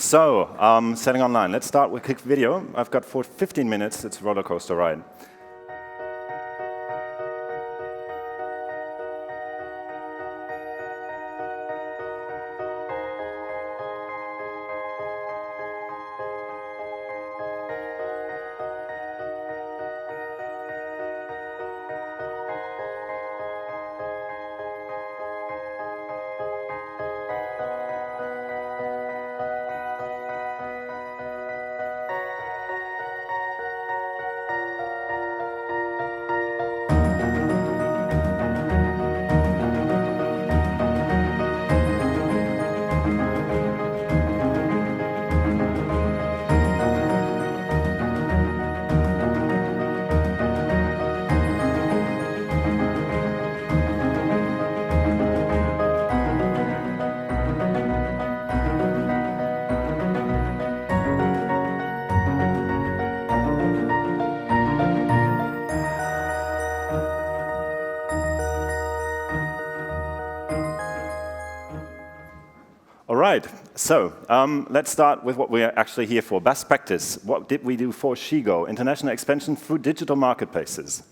So, selling online. Let's start with a quick video. I've got for 15 minutes. It's a roller coaster ride. All right, so let's start with what we're actually here for. Best practice. What did we do for Shigu? International expansion through digital marketplaces.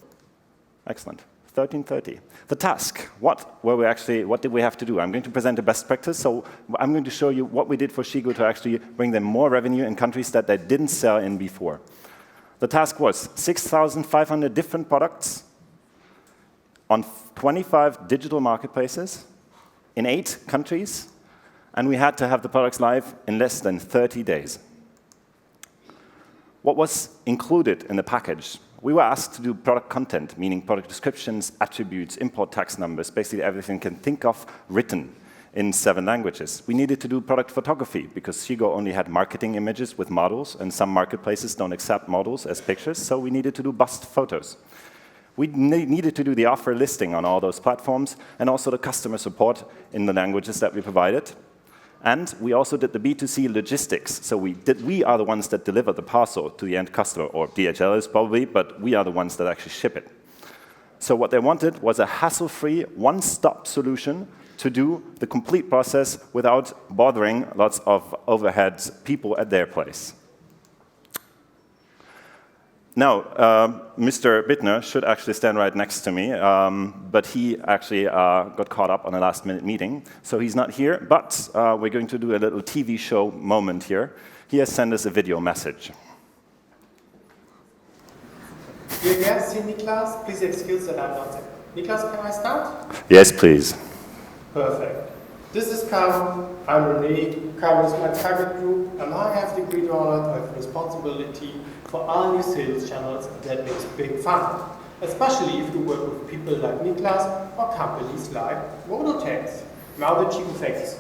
Excellent. 13:30. The task. What did we have to do? I'm going to present a best practice, so I'm going to show you what we did for Shigu to actually bring them more revenue in countries that they didn't sell in before. The task was 6,500 different products on 25 digital marketplaces in 8 countries, and we had to have the products live in less than 30 days. What was included in the package? We were asked to do product content, meaning product descriptions, attributes, import tax numbers, basically everything you can think of written in 7 languages. We needed to do product photography, because Shigu only had marketing images with models, and some marketplaces don't accept models as pictures, so we needed to do bust photos. We needed to do the offer listing on all those platforms, and also the customer support in the languages that we provided. And we also did the B2C logistics. So we are the ones that deliver the parcel to the end customer, or DHL is probably, but we are the ones that actually ship it. So what they wanted was a hassle-free, one-stop solution to do the complete process without bothering lots of overhead people at their place. Now, Mr. Bittner should actually stand right next to me, but he actually got caught up on a last-minute meeting, so he's not here, but we're going to do a little TV show moment here. He has sent us a video message. Dear guests, here Nicolas, please excuse that I'm not there. Nicolas, can I start? Yes, please. Perfect. This is Karen, I'm René, Karen is my target group, and I have the great honor of responsibility for all new sales channels that makes big fun, especially if you work with people like Nicolas or companies like Modotex, now the Shigu face.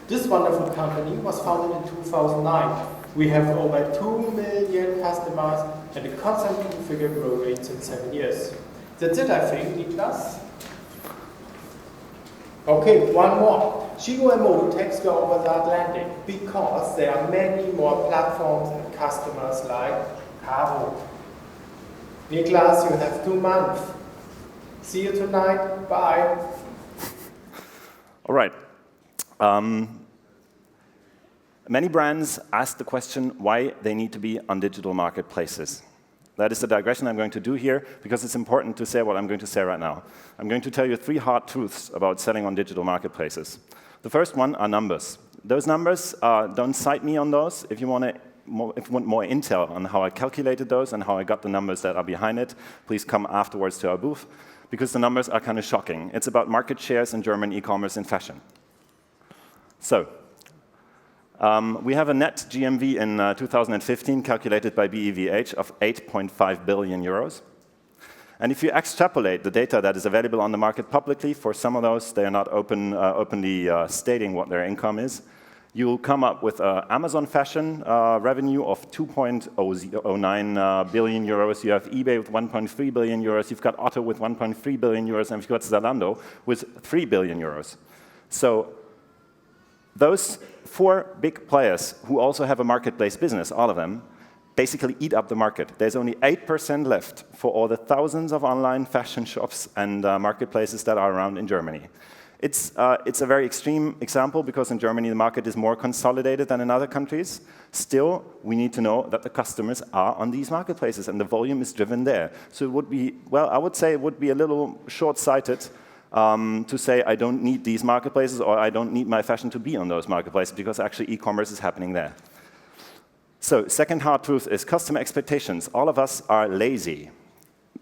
This wonderful company was founded in 2009. We have over 2 million customers and a constant 2-figure growth rate since 7 years. That's it, I think, Nicolas. Okay, one more. Shigu and Modotex go over the Atlantic because there are many more platforms and customers like Caro. Nicolas, you have 2 months. See you tonight. Bye. All right. Many brands ask the question why they need to be on digital marketplaces. That is the digression I'm going to do here, because it's important to say what I'm going to say right now. I'm going to tell you 3 hard truths about selling on digital marketplaces. The first one are numbers. Those numbers, don't cite me on those. If you want more intel on how I calculated those and how I got the numbers that are behind it, please come afterwards to our booth, because the numbers are kind of shocking. It's about market shares in German e-commerce in fashion. So, we have a net GMV in 2015 calculated by BEVH of 8.5 billion euros. And if you extrapolate the data that is available on the market publicly, for some of those, they are not openly stating what their income is, you'll come up with Amazon Fashion revenue of 2.09 billion euros. You have eBay with 1.3 billion euros. You've got Otto with 1.3 billion euros. And you've got Zalando with 3 billion euros. So those 4 big players who also have a marketplace business, all of them, basically eat up the market. There's only 8% left for all the thousands of online fashion shops and marketplaces that are around in Germany. It's a very extreme example because in Germany the market is more consolidated than in other countries. Still, we need to know that the customers are on these marketplaces and the volume is driven there. So it would be, well, I would say it would be a little short-sighted to say I don't need these marketplaces or I don't need my fashion to be on those marketplaces because actually e-commerce is happening there. So second hard truth is customer expectations. All of us are lazy.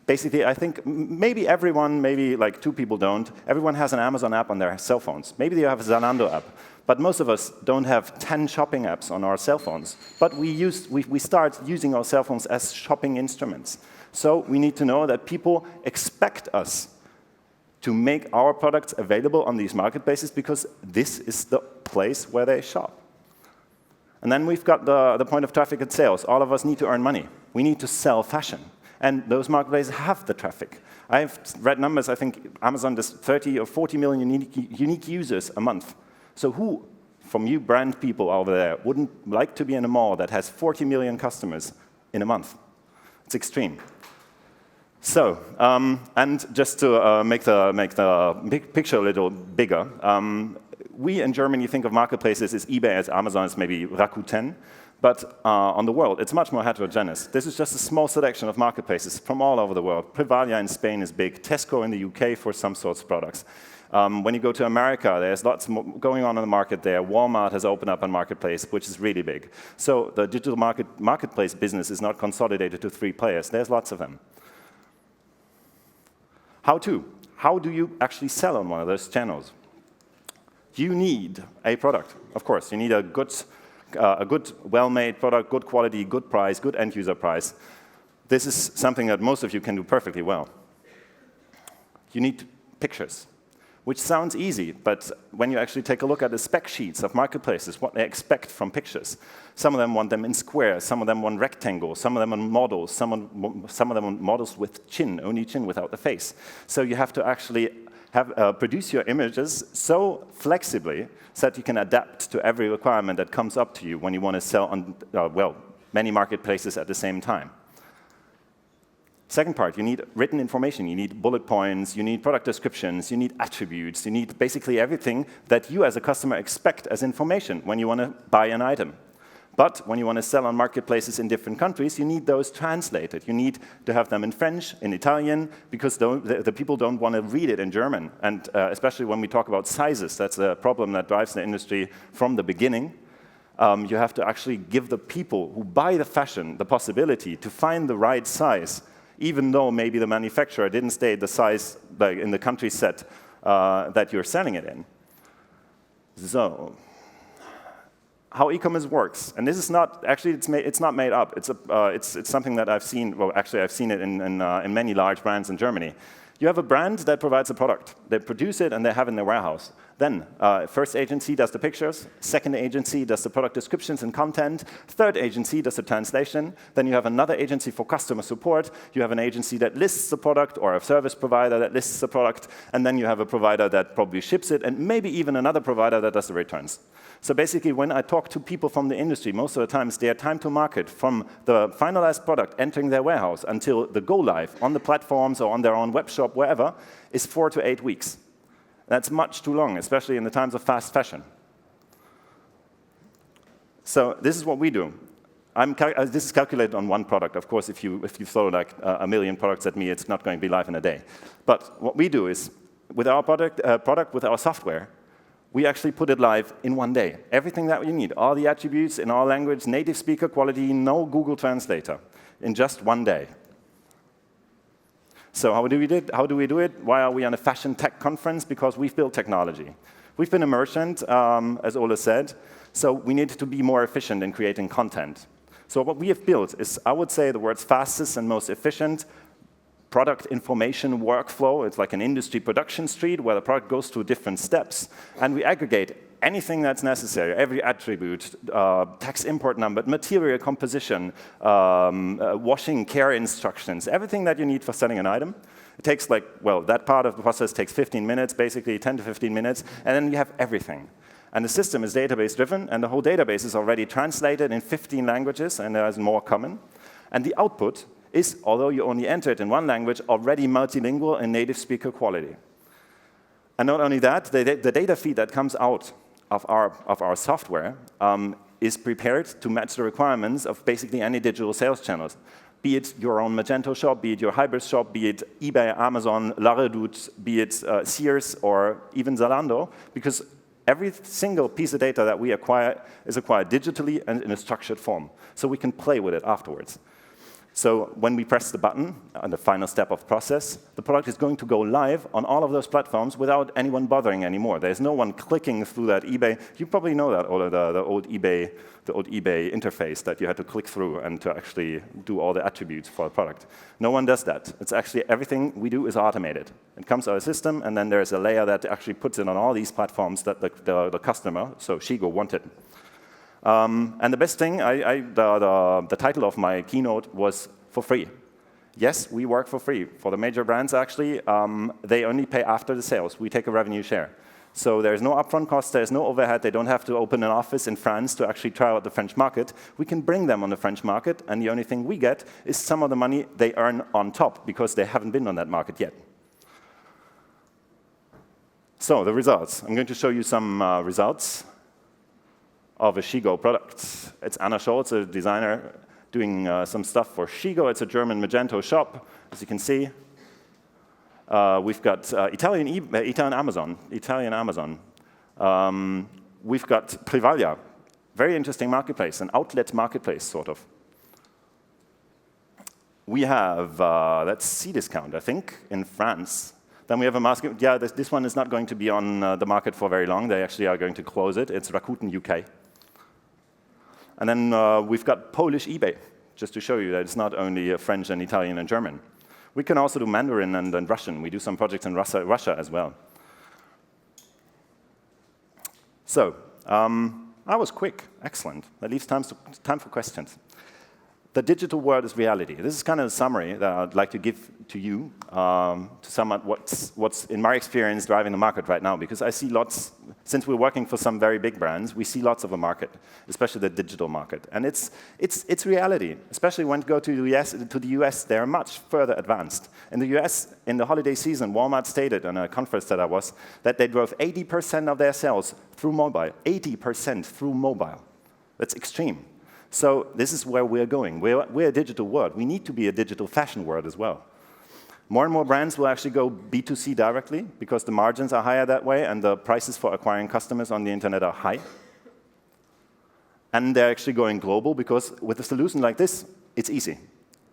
Basically, I think maybe everyone, maybe like 2 people don't, everyone has an Amazon app on their cell phones. Maybe they have a Zalando app. But most of us don't have 10 shopping apps on our cell phones. But we start using our cell phones as shopping instruments. So we need to know that people expect us to make our products available on these marketplaces because this is the place where they shop. And then we've got the point of traffic and sales. All of us need to earn money. We need to sell fashion. And those marketplaces have the traffic. I've read numbers, I think Amazon does 30 or 40 million unique users a month. So who, from you brand people over there, wouldn't like to be in a mall that has 40 million customers in a month? It's extreme. So, and just to make the big picture a little bigger, we in Germany think of marketplaces as eBay, as Amazon, as maybe Rakuten. But on the world, it's much more heterogeneous. This is just a small selection of marketplaces from all over the world. Privalia in Spain is big, Tesco in the UK for some sorts of products. When you go to America, there's lots more going on in the market there. Walmart has opened up a marketplace, which is really big. So the digital marketplace business is not consolidated to 3 players. There's lots of them. How do you actually sell on one of those channels? You need a product, of course. You need a good, well-made product, good quality, good price, good end-user price. This is something that most of you can do perfectly well. You need pictures, which sounds easy, but when you actually take a look at the spec sheets of marketplaces, what they expect from pictures, some of them want them in squares, some of them want rectangles, some of them on models, some of them on models with chin, only chin without the face. So you have to actually produce your images so flexibly so that you can adapt to every requirement that comes up to you when you want to sell on, well, many marketplaces at the same time. Second part, you need written information. You need bullet points, you need product descriptions, you need attributes, you need basically everything that you as a customer expect as information when you want to buy an item. But when you want to sell on marketplaces in different countries, you need those translated. You need to have them in French, in Italian, because the people don't want to read it in German. And especially when we talk about sizes, that's a problem that drives the industry from the beginning. You have to actually give the people who buy the fashion the possibility to find the right size, even though maybe the manufacturer didn't state the size like in the country set that you're selling it in. So, how e-commerce works, and this is not actually it's not made up. It's something that I've seen. Well, actually, I've seen it in many large brands in Germany. You have a brand that provides a product. They produce it and they have it in their warehouse. Then, first agency does the pictures. Second agency does the product descriptions and content. Third agency does the translation. Then you have another agency for customer support. You have an agency that lists the product or a service provider that lists the product. And then you have a provider that probably ships it and maybe even another provider that does the returns. So basically, when I talk to people from the industry, most of the times their time to market from the finalized product entering their warehouse until the go live on the platforms or on their own web shop, wherever, is 4 to 8 weeks. That's much too long, especially in the times of fast fashion. So this is what we do. This is calculated on one product. Of course, if you throw like a million products at me, it's not going to be live in a day. But what we do is, with our product with our software, we actually put it live in 1 day. Everything that you need, all the attributes in our language, native speaker quality, no Google Translator, in just 1 day. So how do we do it? Why are we on a Fashiontech conference? Because we've built technology. We've been a merchant, as Ole said, so we need to be more efficient in creating content. So what we have built is, I would say, the world's fastest and most efficient product information workflow. It's like an industry production street where the product goes through different steps, and we aggregate anything that's necessary, every attribute, tax import number, material composition, washing care instructions, everything that you need for selling an item. It takes like, well, that part of the process takes 15 minutes, basically 10 to 15 minutes, and then you have everything. And the system is database driven, and the whole database is already translated in 15 languages, and there's more common. And the output is, although you only enter it in one language, already multilingual and native speaker quality. And not only that, the data feed that comes out of our software is prepared to match the requirements of basically any digital sales channels. Be it your own Magento shop, be it your hybrid shop, be it eBay, Amazon, La Redoute, be it Sears, or even Zalando, because every single piece of data that we acquire is acquired digitally and in a structured form. So we can play with it afterwards. So when we press the button on the final step of the process, the product is going to go live on all of those platforms without anyone bothering anymore. There's no one clicking through that eBay. You probably know that, or the old eBay interface that you had to click through and to actually do all the attributes for the product. No one does that. It's actually everything we do is automated. It comes out of a system, and then there's a layer that actually puts it on all these platforms that the customer, so Shigu, wanted. And the best thing, the title of my keynote was for free. Yes, we work for free. For the major brands, actually, they only pay after the sales. We take a revenue share. So there's no upfront cost, there's no overhead. They don't have to open an office in France to actually try out the French market. We can bring them on the French market, and the only thing we get is some of the money they earn on top, because they haven't been on that market yet. So the results. I'm going to show you some results of a Shigu product. It's Anna Scholz, a designer, doing some stuff for Shigu. It's a German Magento shop, as you can see. We've got Italian Amazon. We've got Privalia, very interesting marketplace, an outlet marketplace, sort of. We have, that's Cdiscount, I think, in France. Then we have a market. Yeah, this one is not going to be on the market for very long. They actually are going to close it. It's Rakuten UK. And then we've got Polish eBay, just to show you that it's not only French and Italian and German. We can also do Mandarin and Russian. We do some projects in Russia as well. So I was quick. Excellent. That leaves time for questions. The digital world is reality. This is kind of a summary that I'd like to give to you to sum up what's, in my experience, driving the market right now. Because I see lots, since we're working for some very big brands, we see lots of a market, especially the digital market. And it's reality, especially when you go to the US, they're much further advanced. In the US, in the holiday season, Walmart stated on a conference that I was, that they drove 80% of their sales through mobile, 80% through mobile. That's extreme. So this is where we're going. We're a digital world. We need to be a digital fashion world as well. More and more brands will actually go B2C directly, because the margins are higher that way, and the prices for acquiring customers on the internet are high. And they're actually going global, because with a solution like this, it's easy.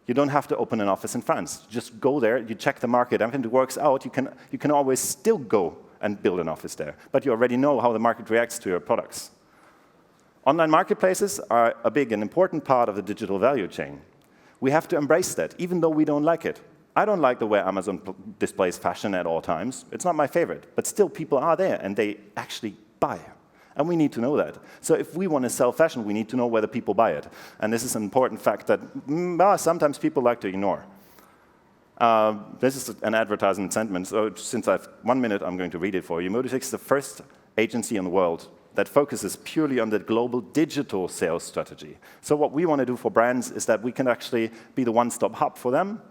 You don't have to open an office in France. You just go there, you check the market. If it works out, you can always still go and build an office there. But you already know how the market reacts to your products. Online marketplaces are a big and important part of the digital value chain. We have to embrace that, even though we don't like it. I don't like the way Amazon displays fashion at all times. It's not my favorite. But still, people are there, and they actually buy. And we need to know that. So if we want to sell fashion, we need to know whether people buy it. And this is an important fact that sometimes people like to ignore. This is an advertisement sentiment. So since I have 1 minute, I'm going to read it for you. Modotex is the first agency in the world that focuses purely on the global digital sales strategy. So what we want to do for brands is that we can actually be the one-stop hub for them.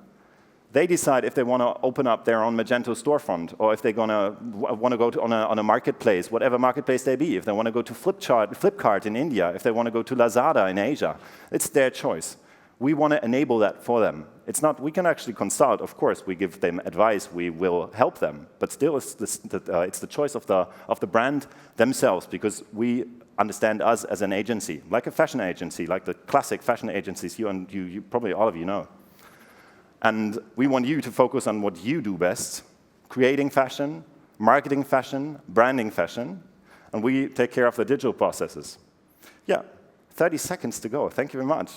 They decide if they want to open up their own Magento storefront, or if they're going to want to go on a marketplace, whatever marketplace they be. If they want to go to Flipkart in India, if they want to go to Lazada in Asia, it's their choice. We want to enable that for them. It's not, we can actually consult, of course, we give them advice, we will help them, but still it's the choice of the brand themselves, because we understand us as an agency, like a fashion agency, like the classic fashion agencies you probably all of you know. And we want you to focus on what you do best, creating fashion, marketing fashion, branding fashion, and we take care of the digital processes. Yeah, 30 seconds to go. Thank you very much.